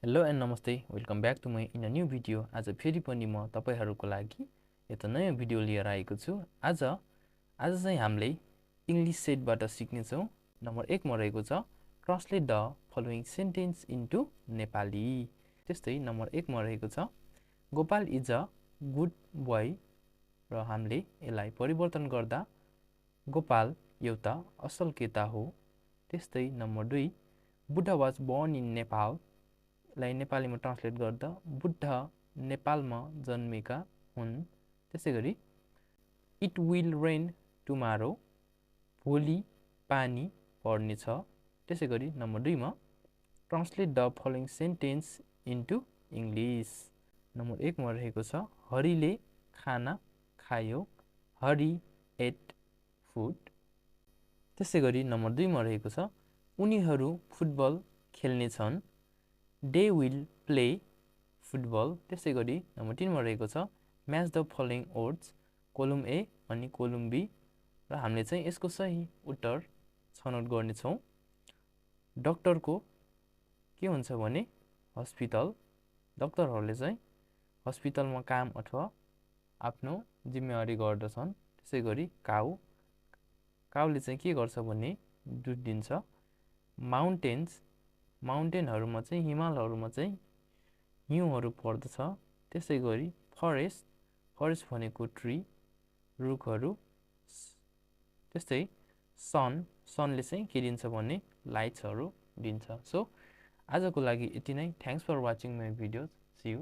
Hello and नमस्ते welcome back to my in a new video. आज फेरि पनि म तपाईहरूको लागि एउटा नयाँ भिडियो लिएर आएको छु। आज चाहिँ हामीले इङ्ग्लिस सेटबाट सिक्नेछौँ। नम्बर 1 मा रहेको छ translate the following sentence into Nepali. त्यस्तै नम्बर 1 मा रहेको छ Gopal is a good boy र हामीले यसलाई परिवर्तन गर्दा गोपाल एउटा असल केटा हो। त्यस्तै number 2 Buddha was born in Nepal लाई नेपालीमा ट्रान्सलेट गर्दा बुद्ध नेपालमा जन्मेका हुन्। त्यसै गरी इट विल रेन टुमारो भोलि पानी पर्नेछ। त्यसै गरी नम्बर 2 मा translate the following sentence into English. Number 1 मा रहेको छ हरिले खाना खायो, हरि एट फुड। त्यसै गरी नम्बर 2 मा रहेको छ उनीहरू फुटबल खेल्नेछन्, दे विल प्ले फुटबल। त्यसै गरी नम्बर 3 मा रहेको छ match the following words, column A अनि कोलम बी र हामीले चाहिँ यसको सही उत्तर छनौट गर्नेछौँ। डाक्टरको के हुन्छ भने हस्पिटल, डाक्टरहरूले चाहिँ हस्पिटलमा काम अथवा आफ्नो जिम्मेवारी गर्दछन्। त्यसै गरी काउले चाहिँ के गर्छ भने दुध दिन्छ। माउन्टेनहरूमा चाहिँ हिमालहरूमा चाहिँ हिउँहरू पर्दछ। त्यसै गरी फरेस्ट भनेको ट्री, रुखहरू। त्यस्तै सनले चाहिँ के दिन्छ भने लाइट्सहरू दिन्छ। सो आजको लागि यति नै। Thanks for watching my videos. See you.